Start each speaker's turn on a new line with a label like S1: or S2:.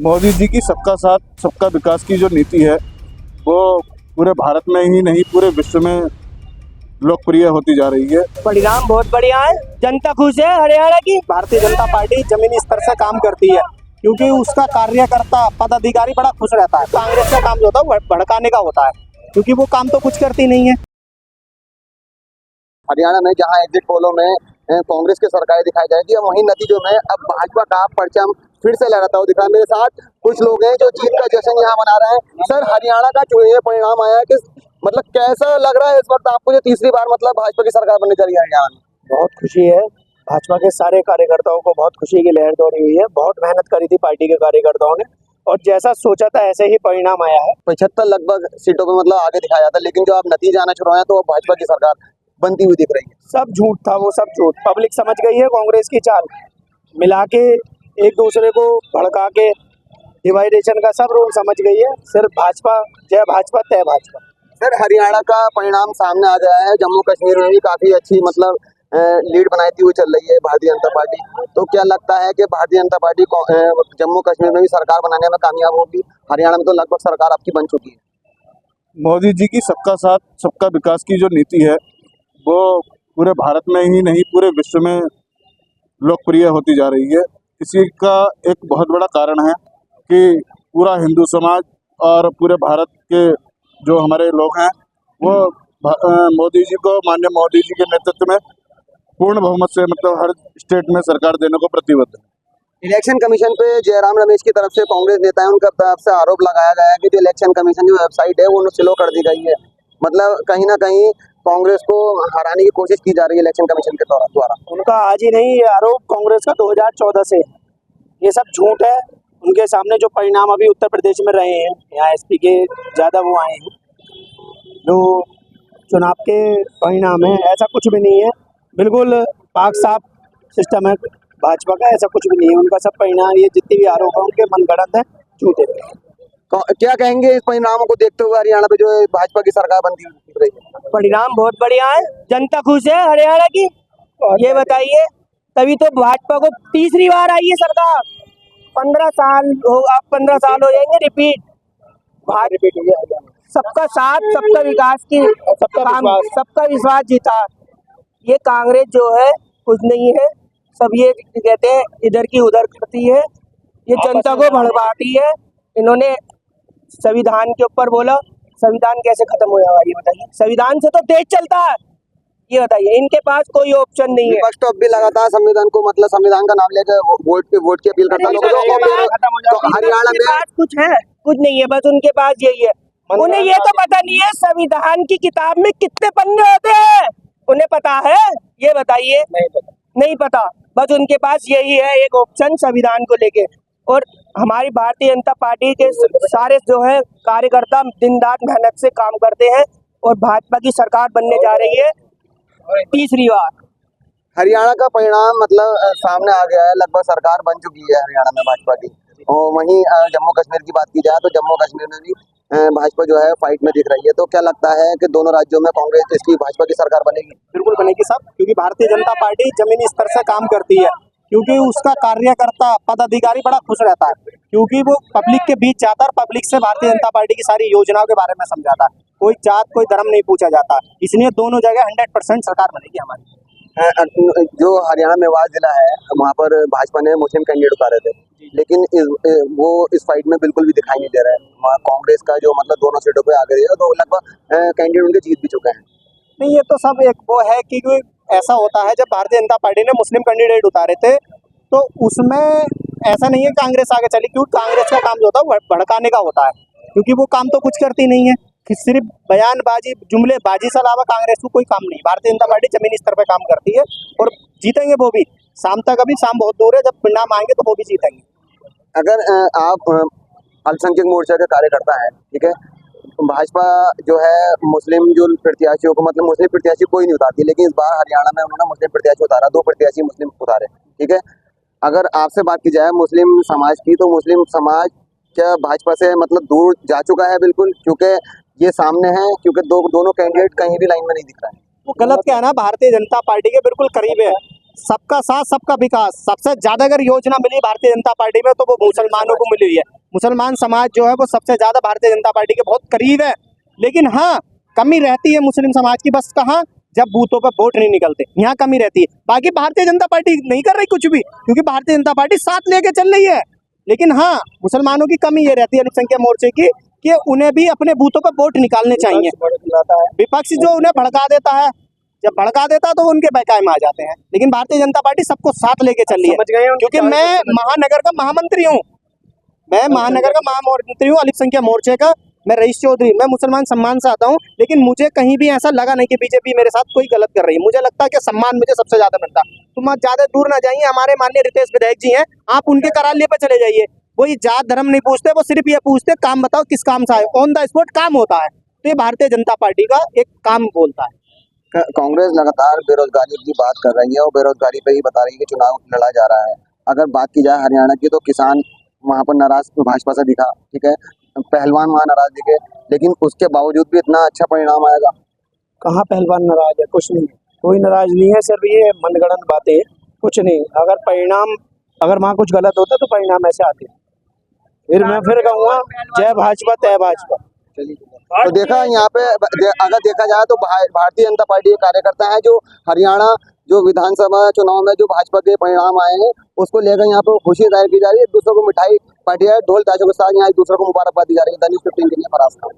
S1: मोदी जी की सबका साथ सबका विकास की जो नीति है वो पूरे भारत में ही नहीं पूरे विश्व में लोकप्रिय होती जा रही है।
S2: परिणाम बहुत बढ़िया है, जनता खुश है हरियाणा की।
S3: भारतीय जनता पार्टी जमीनी स्तर से काम करती है क्योंकि उसका कार्यकर्ता पदाधिकारी बड़ा खुश रहता है। कांग्रेस का काम जो होता है वो भड़काने का होता है क्योंकि वो काम तो कुछ करती नहीं है।
S4: हरियाणा में जहां एग्जिट पोलों में कांग्रेस की सरकार दिखाई जाएगी और वहीं नतीजों में अब भाजपा का परचम फिर से लहराता हुआ दिख रहा है। मेरे साथ कुछ लोग हैं जो जीत का जश्न यहाँ मना रहे हैं। सर, हरियाणा का जो ये परिणाम आया है कि मतलब कैसा लग रहा है इस वक्त आपको, जो तीसरी बार मतलब भाजपा की सरकार बनने जा रही है हरियाणा में?
S3: बहुत खुशी है, भाजपा के सारे कार्यकर्ताओं को बहुत खुशी की लहर दौड़ी हुई है। बहुत मेहनत करी थी पार्टी के कार्यकर्ताओं ने और जैसा सोचा था ऐसे ही परिणाम आया है।
S4: 75 लगभग सीटों पे मतलब आगे दिखाया जाता है, लेकिन जो आप नतीजे आना शुरू हुए हैं तो भाजपा की सरकार बनती हुई दिख रही है।
S3: सब झूठ था, वो सब झूठ। पब्लिक समझ गई है कांग्रेस की चाल, मिला के एक दूसरे को भड़का के डिवाइडेशन का सब रोल समझ गई है। सिर्फ भाजपा, जय भाजपा तय भाजपा।
S4: सर, हरियाणा का परिणाम सामने आ गया है। जम्मू कश्मीर में भी काफी अच्छी मतलब लीड बनाती हुई चल रही है भारतीय जनता पार्टी। तो क्या लगता है कि भारतीय जनता पार्टी जम्मू कश्मीर में भी सरकार बनाने में कामयाब होगी? हरियाणा में तो लगभग सरकार आपकी बन चुकी है।
S1: मोदी जी की सबका साथ सबका विकास की जो नीति है वो पूरे भारत में ही नहीं पूरे विश्व में लोकप्रिय होती जा रही है। इसी का एक बहुत बड़ा कारण है कि पूरा हिंदू समाज और पूरे भारत के जो हमारे लोग हैं वो मोदी जी को, माननीय मोदी जी के नेतृत्व में पूर्ण बहुमत से मतलब हर स्टेट में सरकार देने को प्रतिबद्ध है।
S4: इलेक्शन कमीशन पे जयराम रमेश की तरफ से कांग्रेस नेता है, उनका तरफ से आरोप लगाया गया है कि जो इलेक्शन कमीशन की वेबसाइट है वो स्लो कर दी गई है। मतलब कहीं ना कहीं कांग्रेस को हराने की कोशिश की जा रही है इलेक्शन कमीशन के द्वारा।
S3: उनका आज ही नहीं, ये आरोप कांग्रेस का 2014 से, ये सब झूठ है। उनके सामने जो परिणाम अभी उत्तर प्रदेश में रहे हैं, यहाँ एसपी के ज़्यादा वो आए हैं, जो चुनाव के परिणाम है, ऐसा कुछ भी नहीं है। बिल्कुल पाक साफ सिस्टम है भाजपा का, ऐसा कुछ भी नहीं है। उनका सब परिणाम, ये जितने भी आरोप है उनके मनगढ़ंत है, झूठे।
S4: क्या कहेंगे इस परिणामों को देखते हुए हरियाणा में जो भाजपा की सरकार बनती हुई दिख रही है?
S2: परिणाम बहुत बढ़िया है, जनता खुश है हरियाणा की। ये बताइए, तभी तो भाजपा को तीसरी बार आई है सरकार। 15 साल हो, अब 15 साल हो जाएंगे रिपीट। सबका साथ सबका विकास की सबका विश्वास जीता। ये कांग्रेस जो है कुछ नहीं है, सब ये कहते हैं इधर की उधर करती है, ये जनता को भड़काती है। इन्होंने संविधान के ऊपर बोला, संविधान कैसे खत्म हो जाएगा ये बताइए? संविधान से तो देश चलता है, ये बताइए। इनके पास कोई ऑप्शन नहीं है।
S4: विपक्ष तो अब भी लगातार संविधान को मतलब संविधान का नाम लेकर वोट की अपील करता है। हरियाणा में
S2: कुछ है, कुछ नहीं है, बस उनके पास यही है। उन्हें ये तो पता नहीं है संविधान की किताब में कितने पन्ने होते हैं, उन्हें पता है? ये बताइए, नहीं पता। बस उनके पास यही है एक ऑप्शन संविधान को लेके। और हमारी भारतीय जनता पार्टी के सारे जो है कार्यकर्ता दिन रात मेहनत से काम करते हैं और भाजपा की सरकार बनने जा रही है तीसरी बार।
S4: हरियाणा का परिणाम मतलब सामने आ गया है, लगभग सरकार बन चुकी है हरियाणा में भाजपा की। और वहीं जम्मू कश्मीर की बात की जाए तो जम्मू कश्मीर में भी भाजपा जो है फाइट में दिख रही है। तो क्या लगता है कि दोनों राज्यों में कांग्रेस इसकी भाजपा की सरकार बनेगी?
S3: बिल्कुल बनेगी साहब, क्योंकि भारतीय जनता पार्टी जमीनी स्तर से काम करती है क्योंकि उसका कार्यकर्ता पदाधिकारी बड़ा खुश रहता है, क्योंकि वो पब्लिक के बीच जाता है और पब्लिक से भारतीय जनता पार्टी की सारी योजनाओं के बारे में समझाता है। कोई जात कोई धर्म नहीं पूछा जाता, इसलिए दोनों जगह 100% सरकार बनेगी हमारी।
S4: जो हरियाणा मेवाड़ जिला है वहाँ पर भाजपा ने मुस्लिम कैंडिडेट उतारे थे, लेकिन वो इस फाइट में बिल्कुल भी दिखाई नहीं दे रहा है। वहाँ कांग्रेस का जो मतलब दोनों सीटों पे आ गई है तो लगभग कैंडिडेट उनके जीत भी चुके हैं।
S3: नहीं, ये तो सब एक वो है कि ऐसा होता है, जब भारतीय जनता पार्टी ने मुस्लिम कैंडिडेट उतारे थे तो उसमें ऐसा नहीं है कांग्रेस आगे चली, क्योंकि कांग्रेस का काम जो होता है भड़काने का होता है, क्योंकि वो काम तो कुछ करती नहीं है। सिर्फ बयानबाजी जुमलेबाजी से अलावा कांग्रेस को कोई काम नहीं। भारतीय जनता पार्टी जमीनी स्तर पर काम करती है और जीतेंगे वो भी। शाम तक, अभी शाम बहुत दूर है, जब परिणाम आएंगे तो वो भी जीतेंगे।
S4: अगर आप अल्पसंख्यक मोर्चा के कार्यकर्ता हैं, ठीक है, भाजपा जो है मुस्लिम जो प्रत्याशियों को मतलब मुस्लिम प्रत्याशी कोई नहीं उतारती, लेकिन इस बार हरियाणा में उन्होंने मुस्लिम प्रत्याशी उतारा, 2 प्रत्याशी मुस्लिम उतारे, ठीक है। अगर आपसे बात की जाए मुस्लिम समाज की, तो मुस्लिम समाज क्या भाजपा से मतलब दूर जा चुका है? बिल्कुल, क्योंकि ये सामने है, क्योंकि दोनों कैंडिडेट कहीं भी लाइन में नहीं दिख रहे हैं।
S3: वो गलत क्या है ना, भारतीय जनता पार्टी के बिल्कुल करीब है सबका साथ सबका विकास, सबसे ज्यादा अगर योजना मिली भारतीय जनता पार्टी में तो वो मुसलमानों को मिली है। मुसलमान समाज जो है वो सबसे ज्यादा भारतीय जनता पार्टी के बहुत करीब है। लेकिन हाँ, कमी रहती है मुस्लिम समाज की, बस कहाँ, जब बूथों पर वोट नहीं निकलते, यहाँ कमी रहती है। बाकी भारतीय जनता पार्टी नहीं कर रही कुछ भी, क्योंकि भारतीय जनता पार्टी साथ लेके चल रही है। लेकिन हाँ, मुसलमानों की कमी ये रहती है अल्पसंख्यक मोर्चे की, कि उन्हें भी अपने बूथों पर वोट निकालने चाहिए। विपक्ष जो उन्हें भड़का देता है, जब भड़का देता है तो वो उनके बहकावे में आ जाते हैं। लेकिन भारतीय जनता पार्टी सबको साथ लेके चल रही है, क्योंकि मैं महानगर का महामंत्री हूँ, मैं महानगर का महामंत्री हूँ अल्पसंख्यक मोर्चे का। मैं रईस चौधरी, मैं मुसलमान सम्मान से आता हूँ, लेकिन मुझे कहीं भी ऐसा लगा नहीं कि बीजेपी मेरे साथ कोई गलत कर रही है। मुझे लगता है कि सम्मान मुझे सबसे ज्यादा मिलता है। तुम आज ज्यादा दूर ना जाइए, हमारे माननीय रितेश विधायक जी हैं, आप उनके करालिए पे चले जाइए। वो ये जात धर्म नहीं पूछते, वो सिर्फ ये पूछते काम बताओ किस काम से आए, ऑन द स्पॉट काम होता है। तो ये भारतीय जनता पार्टी का एक काम बोलता है।
S4: कांग्रेस लगातार बेरोजगारी की बात कर रही है और बेरोजगारी पे ही बता रही है कि चुनाव लड़ा जा रहा है। अगर बात की जाए हरियाणा की तो किसान वहां पर नाराज भाजपा से दिखा, ठीक है, पहलवान वहां नाराज दिखे, लेकिन उसके बावजूद भी इतना अच्छा परिणाम आएगा।
S5: कहाँ पहलवान नाराज है? कुछ नहीं, कोई नाराज नहीं है, सिर्फ ये मनगढ़ंत बातें हैं, कुछ नहीं। अगर परिणाम, अगर वहाँ कुछ गलत होता तो परिणाम ऐसे आते। फिर मैं फिर कहूँगा जय भाजपा तय भाजपा।
S4: तो देखा यहाँ पे अगर देखा जाए तो भारतीय जनता पार्टी के कार्यकर्ता है जो हरियाणा जो विधानसभा चुनाव में जो भाजपा के परिणाम आए हैं उसको लेकर यहाँ पे खुशी जाहिर की जा रही है। एक दूसरे को मिठाई पार्टी है, ढोल ताशों के साथ यहाँ एक दूसरे को मुबारकबाद दी जा रही है। द न्यूज़ 15 के लिए फराज खान।